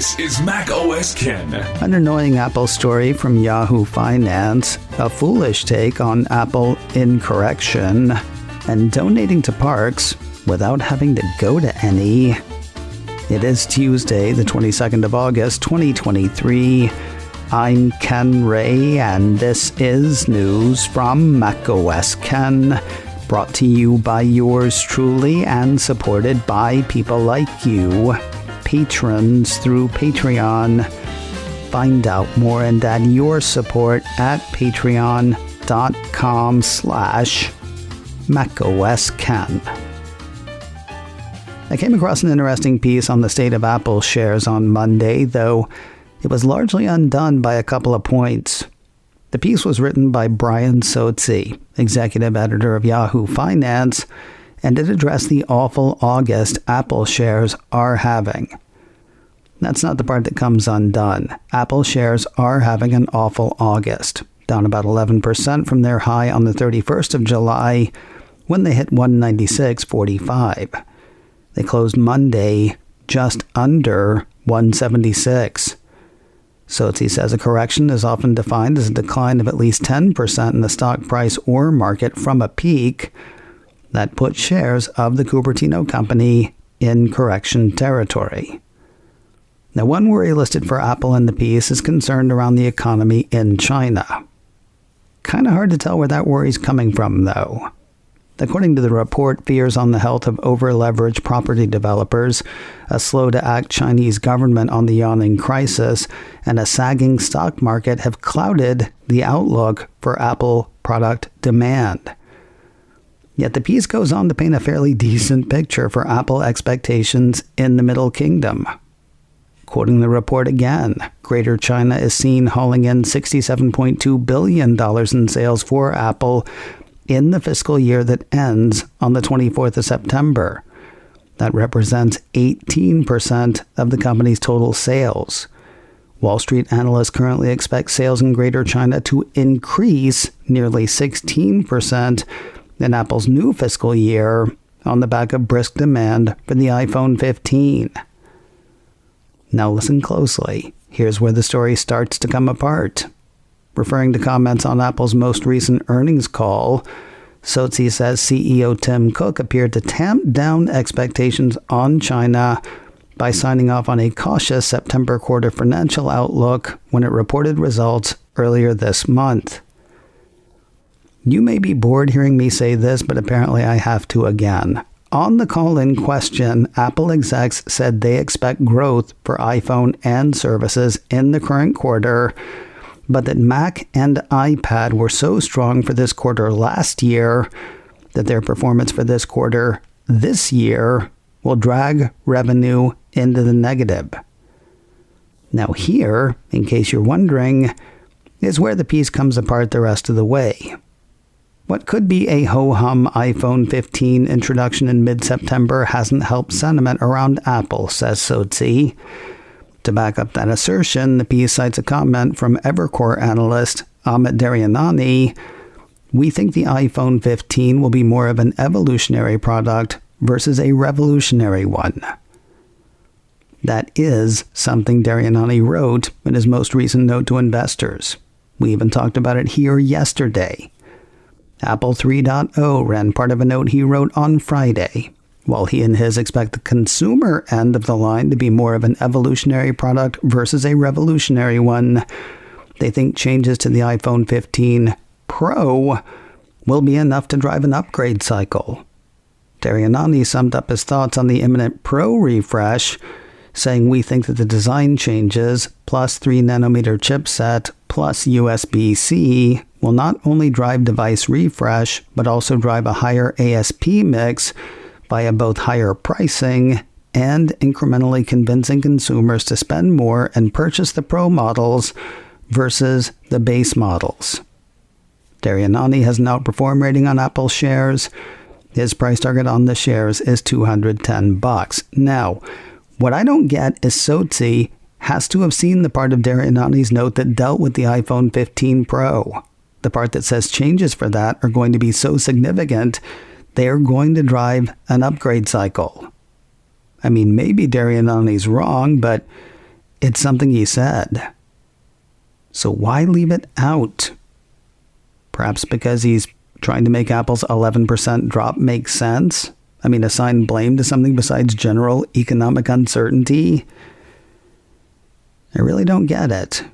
This is Mac OS Ken. An annoying Apple story from Yahoo Finance, a foolish take on Apple incorrection, and donating to parks without having to go to any. It is Tuesday, the 22nd of August, 2023. I'm Ken Ray, and this is news from Mac OS Ken, brought to you by yours truly and supported by people like you, patrons through Patreon. Find out more and add your support at patreon.com/MacOSKen. I came across an interesting piece on the state of Apple shares on Monday, though it was largely undone by a couple of points. The piece was written by Brian Sozzi, executive editor of Yahoo Finance, and it addressed the awful August Apple shares are having. That's not the part that comes undone. Apple shares are having an awful August, down about 11% from their high on the 31st of July, when they hit 196.45. They closed Monday just under 176. Sozzi says a correction is often defined as a decline of at least 10% in the stock price or market from a peak that puts shares of the Cupertino company in correction territory. Now, one worry listed for Apple in the piece is concerned around the economy in China. Kind of hard to tell where that worry is coming from, though. According to the report, fears on the health of over-leveraged property developers, a slow-to-act Chinese government on the yawning crisis, and a sagging stock market have clouded the outlook for Apple product demand. Yet the piece goes on to paint a fairly decent picture for Apple expectations in the Middle Kingdom. Quoting the report again, Greater China is seen hauling in $67.2 billion in sales for Apple in the fiscal year that ends on the 24th of September. That represents 18% of the company's total sales. Wall Street analysts currently expect sales in Greater China to increase nearly 16% in Apple's new fiscal year on the back of brisk demand for the iPhone 15. Now listen closely. Here's where the story starts to come apart. Referring to comments on Apple's most recent earnings call, Sozzi says CEO Tim Cook appeared to tamp down expectations on China by signing off on a cautious September quarter financial outlook when it reported results earlier this month. You may be bored hearing me say this, but apparently I have to again. On the call in question, Apple execs said they expect growth for iPhone and services in the current quarter, but that Mac and iPad were so strong for this quarter last year that their performance for this quarter this year will drag revenue into the negative. Now here, in case you're wondering, is where the piece comes apart the rest of the way. What could be a ho-hum iPhone 15 introduction in mid-September hasn't helped sentiment around Apple, says Sozzi. To back up that assertion, the piece cites a comment from Evercore analyst Amit Daryanani. We think the iPhone 15 will be more of an evolutionary product versus a revolutionary one. That is something Daryanani wrote in his most recent note to investors. We even talked about it here yesterday. Apple 3.0 ran part of a note he wrote on Friday. While he and his expect the consumer end of the line to be more of an evolutionary product versus a revolutionary one, they think changes to the iPhone 15 Pro will be enough to drive an upgrade cycle. Daryanani summed up his thoughts on the imminent Pro refresh, saying we think that the design changes, plus 3nm chipset, plus USB-C, will not only drive device refresh, but also drive a higher ASP mix via both higher pricing and incrementally convincing consumers to spend more and purchase the Pro models versus the base models. Daryanani has an outperform rating on Apple shares. His price target on the shares is $210. Now, what I don't get is Sozzi has to have seen the part of Daryanani's note that dealt with the iPhone 15 Pro. The part that says changes for that are going to be so significant, they are going to drive an upgrade cycle. I mean, maybe Daryanani's wrong, but it's something he said. So why leave it out? Perhaps because he's trying to make Apple's 11% drop make sense? I mean, assign blame to something besides general economic uncertainty? I really don't get it.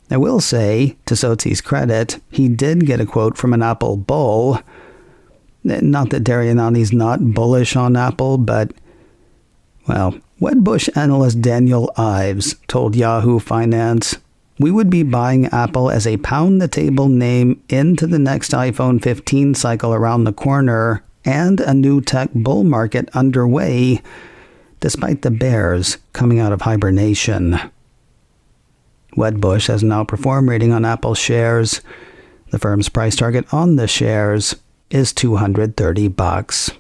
I will say, to Sotsi's credit, he did get a quote from an Apple bull. Not that Darianani's not bullish on Apple, but, well, Wedbush analyst Daniel Ives told Yahoo Finance, "We would be buying Apple as a pound-the-table name into the next iPhone 15 cycle around the corner and a new tech bull market underway, despite the bears coming out of hibernation." Wedbush has an outperform rating on Apple shares. The firm's price target on the shares is $230.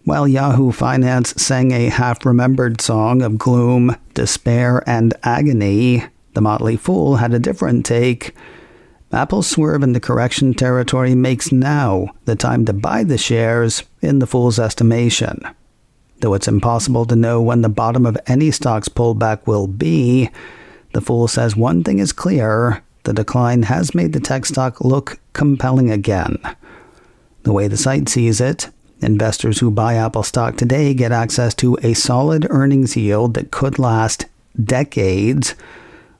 While Yahoo Finance sang a half-remembered song of gloom, despair, and agony, the Motley Fool had a different take. Apple's swerve into correction territory makes now the time to buy the shares, in the Fool's estimation. Though it's impossible to know when the bottom of any stock's pullback will be, the Fool says one thing is clear: the decline has made the tech stock look compelling again. The way the site sees it, investors who buy Apple stock today get access to a solid earnings yield that could last decades,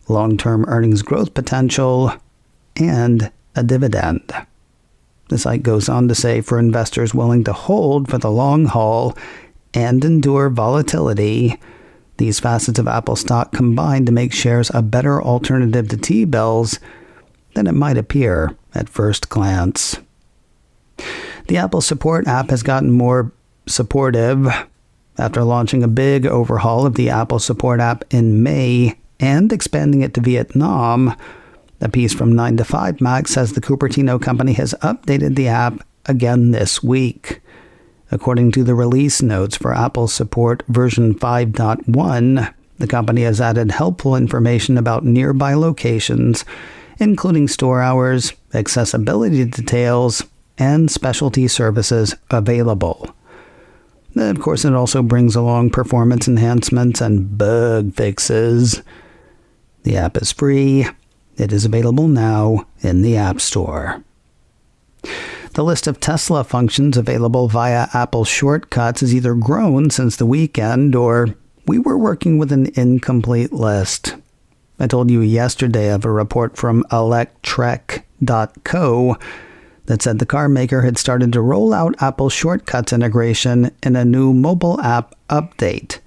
long-term earnings growth potential, and a dividend. The site goes on to say for investors willing to hold for the long haul and endure volatility, these facets of Apple stock combine to make shares a better alternative to T-bills than it might appear at first glance. The Apple Support app has gotten more supportive. After launching a big overhaul of the Apple Support app in May and expanding it to Vietnam, a piece from 9 to 5 Mac says the Cupertino company has updated the app again this week. According to the release notes for Apple Support version 5.1, the company has added helpful information about nearby locations, including store hours, accessibility details, and specialty services available. Of course, it also brings along performance enhancements and bug fixes. The app is free. It is available now in the App Store. The list of Tesla functions available via Apple Shortcuts has either grown since the weekend or we were working with an incomplete list. I told you yesterday of a report from Electrek.co that said the car maker had started to roll out Apple Shortcuts integration in a new mobile app update.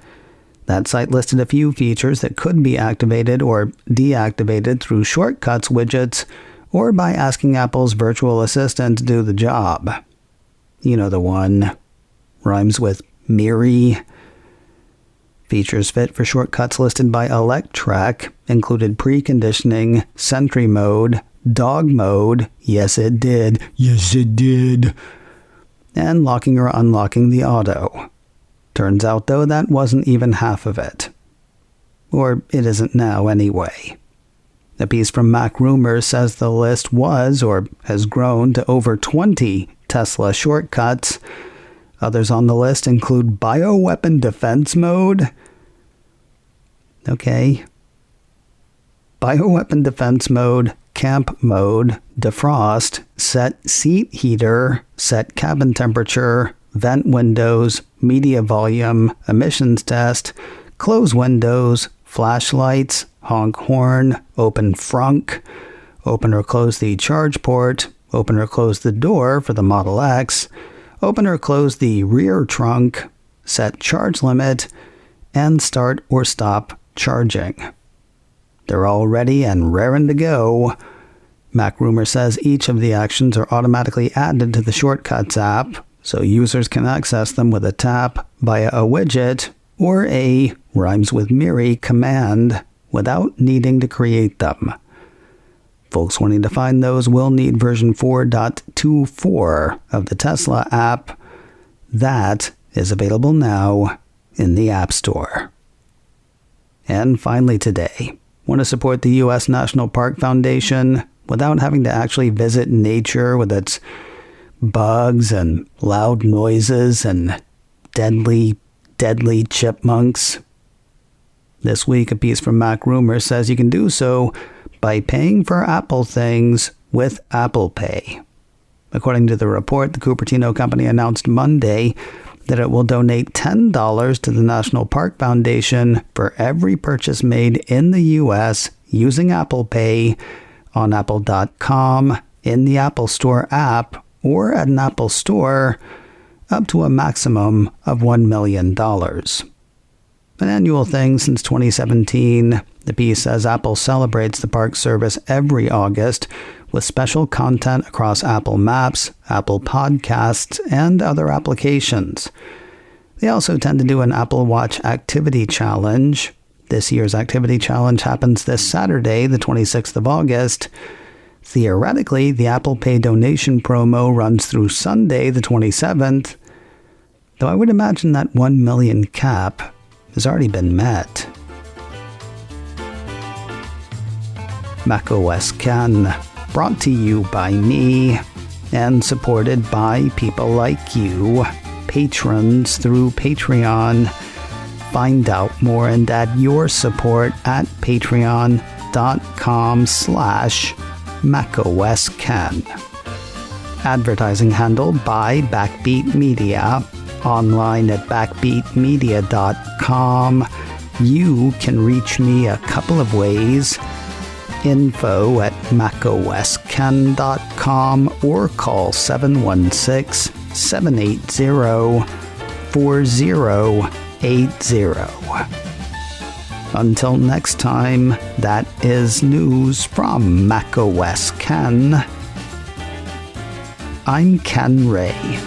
That site listed a few features that could be activated or deactivated through Shortcuts widgets or by asking Apple's virtual assistant to do the job. You know the one. Rhymes with Miri. Features fit for Shortcuts listed by Electrek included preconditioning, Sentry mode, dog mode, yes it did, and locking or unlocking the auto. Turns out, though, that wasn't even half of it. Or it isn't now, anyway. A piece from Mac Rumors says the list was, or has grown to over 20 Tesla shortcuts. Others on the list include Bioweapon Defense Mode. Okay. Bioweapon Defense Mode, Camp Mode, Defrost, Set Seat Heater, Set Cabin Temperature, Vent Windows, Media Volume, Emissions Test, Close Windows, Flashlights, Honk Horn, Open Frunk, Open or close the charge port, open or close the door for the Model X, open or close the rear trunk, set charge limit, and start or stop charging. They're all ready and raring to go. MacRumor says each of the actions are automatically added to the Shortcuts app, so users can access them with a tap via a widget or a rhymes with Miri command without needing to create them. Folks wanting to find those will need version 4.24 of the Tesla app. That is available now in the App Store. And finally today, want to support the U.S. National Park Foundation without having to actually visit nature with its bugs and loud noises and deadly chipmunks? This week, a piece from Mac Rumor says you can do so by paying for Apple things with Apple Pay. According to the report, the Cupertino company announced Monday that it will donate $10 to the National Park Foundation for every purchase made in the U.S. using Apple Pay on Apple.com, in the Apple Store app, or at an Apple store, up to a maximum of $1 million. An annual thing since 2017, the piece says Apple celebrates the park service every August with special content across Apple Maps, Apple Podcasts, and other applications. They also tend to do an Apple Watch Activity Challenge. This year's Activity Challenge happens this Saturday, the 26th of August. Theoretically, the Apple Pay donation promo runs through Sunday, the 27th, though I would imagine that 1 million cap has already been met. macOS Can, brought to you by me and supported by people like you, patrons through Patreon. Find out more and add your support at patreon.com/macOSCan. Advertising handled by Backbeat Media. Online at backbeatmedia.com. You can reach me a couple of ways. Info at macoscan.com or call 716-780-4080. Until next time, that is news from macOS Ken. I'm Ken Ray.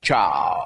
Ciao.